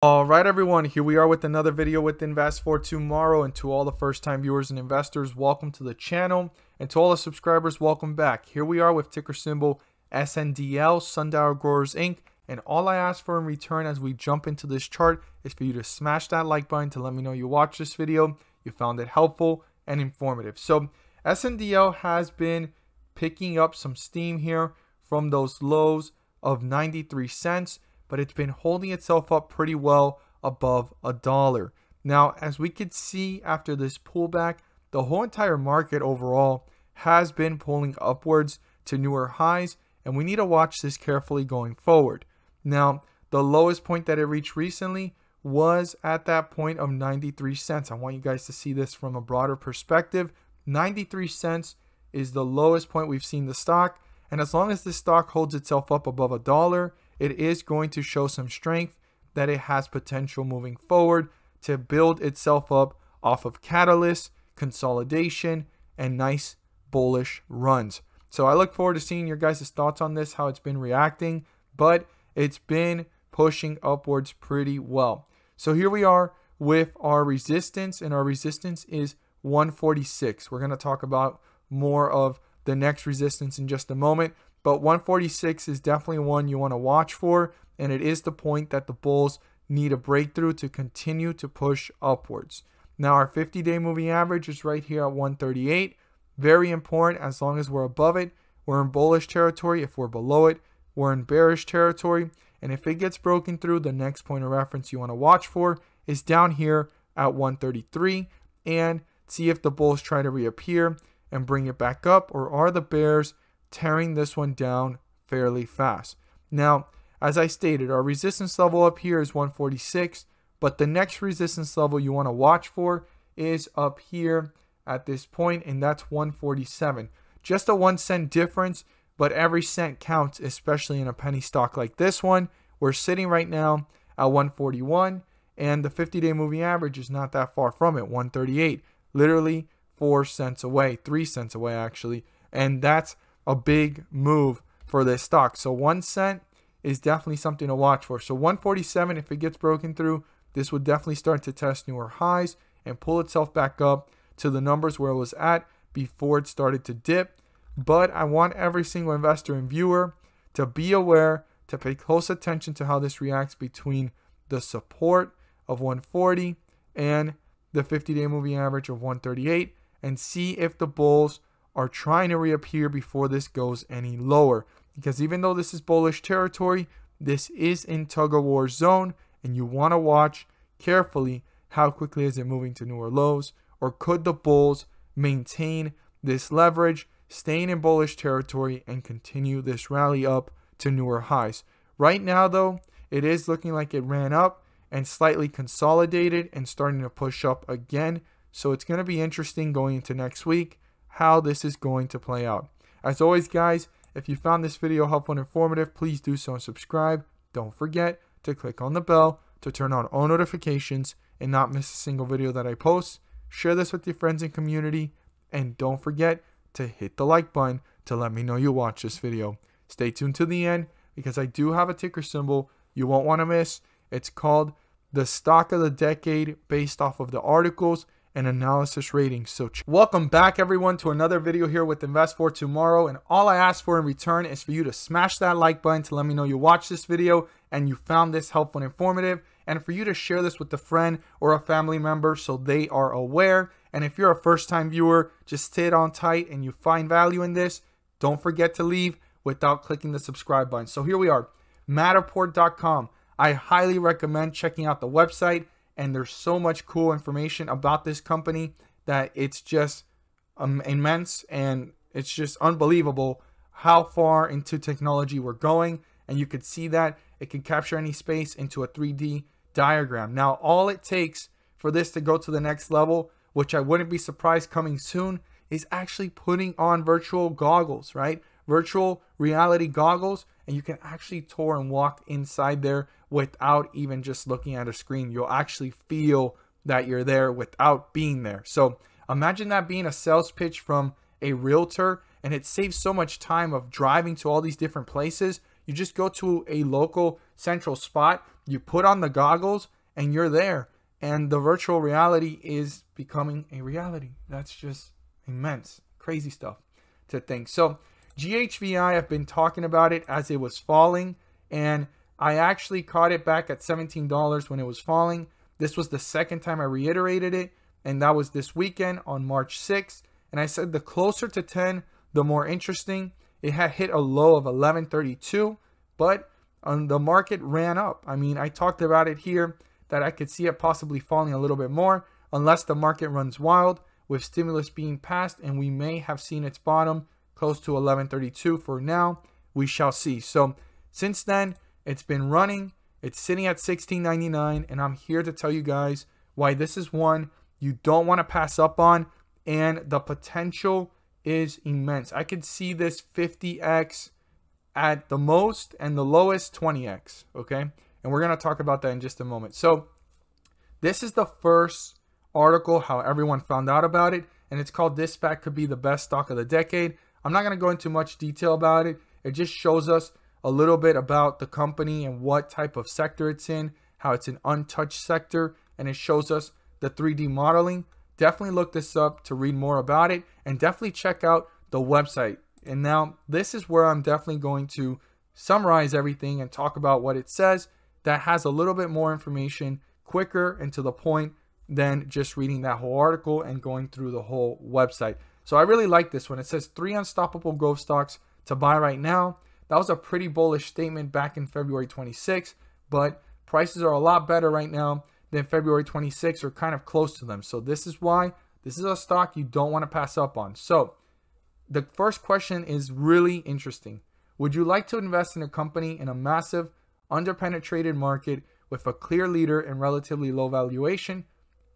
All right, everyone, here we are with another video with Invest for Tomorrow. And to all the first-time viewers and investors, welcome to the channel. And to all the subscribers, welcome back. Here we are with ticker symbol Sndl, Sundial Growers Inc. And all I ask for in return as we jump into this chart is for you to smash that like button to let me know you watched this video, you found it helpful and informative. So Sndl has been picking up some steam here from those lows of 93 cents. But it's been holding itself up pretty well above $1. Now, as we could see after this pullback, the whole entire market overall has been pulling upwards to newer highs, and we need to watch this carefully going forward. Now, the lowest point that it reached recently was at that point of 93 cents. I want you guys to see this from a broader perspective. 93 cents is the lowest point we've seen the stock, and as long as this stock holds itself up above $1, it is going to show some strength that it has potential moving forward to build itself up off of catalyst, consolidation, and nice bullish runs. So I look forward to seeing your guys' thoughts on this, how it's been reacting, but it's been pushing upwards pretty well. So here we are with our resistance, and our resistance is 146. We're going to talk about more of the next resistance in just a moment. But 146 is definitely one you want to watch for, and it is the point that the bulls need a breakthrough to continue to push upwards. Now, our 50-day moving average is right here at 138. Very important. As long as we're above it, we're in bullish territory. If we're below it, we're in bearish territory. And if it gets broken through, the next point of reference you want to watch for is down here at 133, and see if the bulls try to reappear and bring it back up, or are the bears tearing this one down fairly fast. Now, as I stated, our resistance level up here is 146, but the next resistance level you want to watch for is up here at this point, and that's 147. Just a 1 cent difference, but every cent counts, especially in a penny stock like this one. We're sitting right now at 141, and the 50-day moving average is not that far from it, 138, literally 4 cents away, 3 cents away actually, and that's a big move for this stock. So 1 cent is definitely something to watch for. So 147, if it gets broken through, this would definitely start to test newer highs and pull itself back up to the numbers where it was at before it started to dip. But I want every single investor and viewer to be aware, to pay close attention to how this reacts between the support of 140 and the 50-day moving average of 138, and see if the bulls are trying to reappear before this goes any lower. Because even though this is bullish territory, this is in tug-of-war zone, and you want to watch carefully how quickly is it moving to newer lows, or could the bulls maintain this leverage, staying in bullish territory, and continue this rally up to newer highs. Right now though, it is looking like it ran up and slightly consolidated and starting to push up again. So it's going to be interesting going into next week how this is going to play out. As always, guys, if you found this video helpful and informative, please do so and subscribe. Don't forget to click on the bell to turn on all notifications and not miss a single video that I post. Share this with your friends and community, and don't forget to hit the like button to let me know you watched this video. Stay tuned to the end because I do have a ticker symbol you won't want to miss. It's called the stock of the decade based off of the articles and analysis ratings. So welcome back, everyone, to another video here with Invest for Tomorrow, and all I ask for in return is for you to smash that like button to let me know you watched this video and you found this helpful and informative, and for you to share this with a friend or a family member so they are aware. And if you're a first-time viewer, just stay on tight and you find value in this, don't forget to leave without clicking the subscribe button. So here we are, Matterport.com. I highly recommend checking out the website, and there's so much cool information about this company that it's just immense, and it's just unbelievable how far into technology we're going. And you could see that it can capture any space into a 3D diagram. Now, all it takes for this to go to the next level, which I wouldn't be surprised coming soon, is actually putting on virtual goggles, right? Virtual reality goggles, and you can actually tour and walk inside there without even just looking at a screen. You'll actually feel that you're there without being there. So imagine that being a sales pitch from a realtor, and it saves so much time of driving to all these different places. You just go to a local central spot, you put on the goggles, and you're there. And the virtual reality is becoming a reality. That's just immense, crazy stuff to think. So GHVI, I've been talking about it as it was falling, and I actually caught it back at $17 when it was falling. This was the second time I reiterated it, and that was this weekend on March 6th. And I said the closer to 10, the more interesting. It had hit a low of 1132, but the market ran up. I mean, I talked about it here that I could see it possibly falling a little bit more unless the market runs wild with stimulus being passed, and we may have seen its bottom close to 1132 for now. We shall see. So since then, it's been running. It's sitting at $16.99, and I'm here to tell you guys why this is one you don't want to pass up on, and the potential is immense. I could see this 50x at the most, and the lowest 20x, okay? And we're going to talk about that in just a moment. So this is the first article how everyone found out about it, and it's called "This SPAC Could Be the Best Stock of the Decade." I'm not going to go into much detail about it. It just shows us a little bit about the company and what type of sector it's in, how it's an untouched sector, and it shows us the 3D modeling. Definitely look this up to read more about it, and definitely check out the website. And now this is where I'm definitely going to summarize everything and talk about what it says that has a little bit more information, quicker and to the point than just reading that whole article and going through the whole website. So I really like this one. It says 3 unstoppable growth stocks to buy right now. That was a pretty bullish statement back in February 26, but prices are a lot better right now than February 26, or kind of close to them. So this is why this is a stock you don't want to pass up on. So the first question is really interesting. Would you like to invest in a company in a massive, underpenetrated market with a clear leader and relatively low valuation?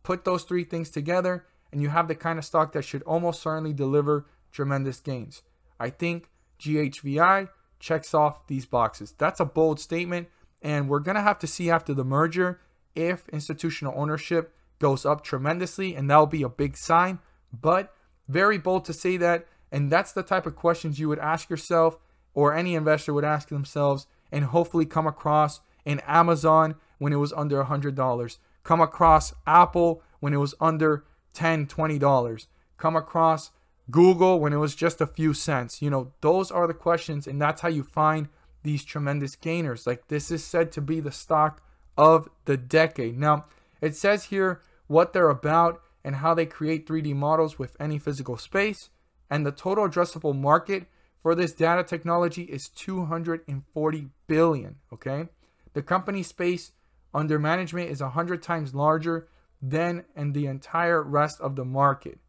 Put those 3 things together, and you have the kind of stock that should almost certainly deliver tremendous gains. I think GHVI checks off these boxes. That's a bold statement, and we're going to have to see after the merger if institutional ownership goes up tremendously, and that'll be a big sign, but very bold to say that. And that's the type of questions you would ask yourself, or any investor would ask themselves, and hopefully come across in Amazon when it was under $100, come across Apple when it was under $10, $20, come across Google when it was just a few cents. You know, those are the questions, and that's how you find these tremendous gainers. Like, this is said to be the stock of the decade. Now, it says here what they're about and how they create 3D models with any physical space. And the total addressable market for this data technology is $240 billion, okay? The company space under management is 100 times larger than in the entire rest of the market,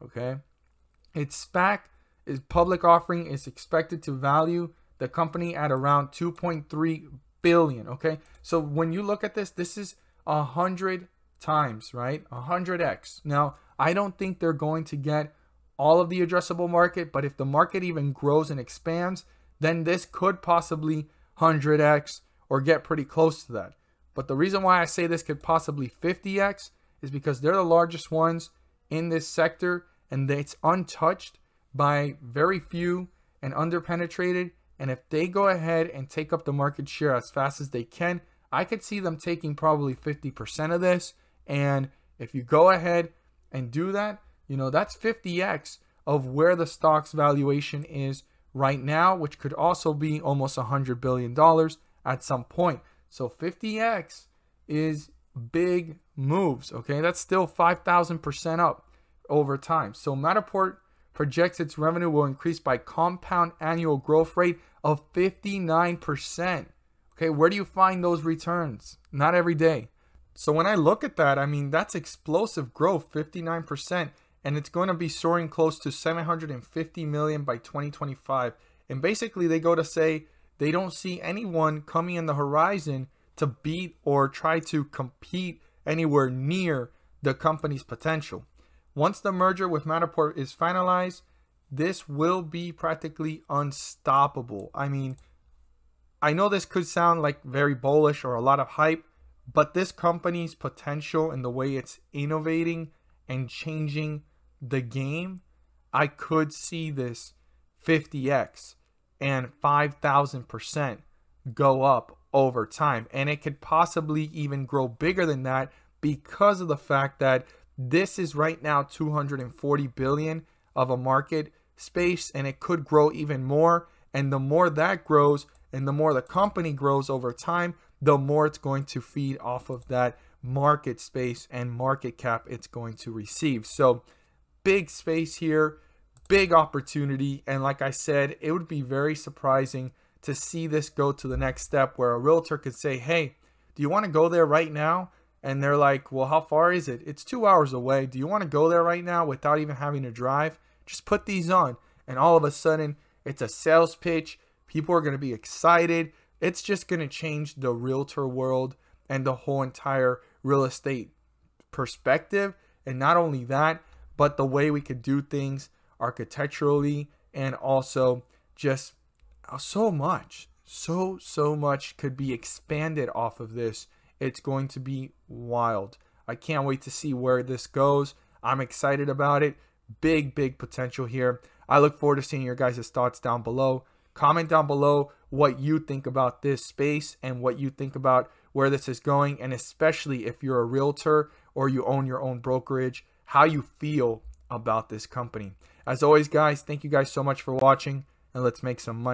okay? Its SPAC, its public offering, is expected to value the company at around $2.3 billion, okay? So when you look at this, this is 100 times, right? 100x. Now, I don't think they're going to get all of the addressable market, but if the market even grows and expands, then this could possibly 100x or get pretty close to that. But the reason why I say this could possibly 50x is because they're the largest ones in this sector, and it's untouched by very few and underpenetrated. And if they go ahead and take up the market share as fast as they can, I could see them taking probably 50% of this. And if you go ahead and do that, you know, that's 50x of where the stock's valuation is right now, which could also be almost $100 billion at some point. So 50x is big moves, okay? That's still 5,000% up over time. So Matterport projects its revenue will increase by compound annual growth rate of 59%. Okay, where do you find those returns? Not every day. So when I look at that, I mean, that's explosive growth, 59%. And it's going to be soaring close to 750 million by 2025. And basically they go to say they don't see anyone coming in the horizon to beat or try to compete anywhere near the company's potential. Once the merger with Matterport is finalized, this will be practically unstoppable. I mean, I know this could sound like very bullish or a lot of hype, but this company's potential and the way it's innovating and changing the game, I could see this 50x and 5,000% go up over time. And it could possibly even grow bigger than that because of the fact that this is right now 240 billion of a market space, and it could grow even more. And the more that grows and the more the company grows over time, the more it's going to feed off of that market space and market cap it's going to receive. So big space here, big opportunity. And like I said, it would be very surprising to see this go to the next step where a realtor could say, hey, do you want to go there right now? And they're like, well, how far is it? It's 2 hours away. Do you want to go there right now without even having to drive? Just put these on. And all of a sudden, it's a sales pitch. People are going to be excited. It's just going to change the realtor world and the whole entire real estate perspective. And not only that, but the way we could do things architecturally, and also just so much could be expanded off of this. It's going to be wild. I can't wait to see where this goes. I'm excited about it. Big potential here. I look forward to seeing your guys' thoughts down below. Comment down below what you think about this space and what you think about where this is going, and especially if you're a realtor or you own your own brokerage, how you feel about this company. As always, guys, thank you guys so much for watching, and let's make some money.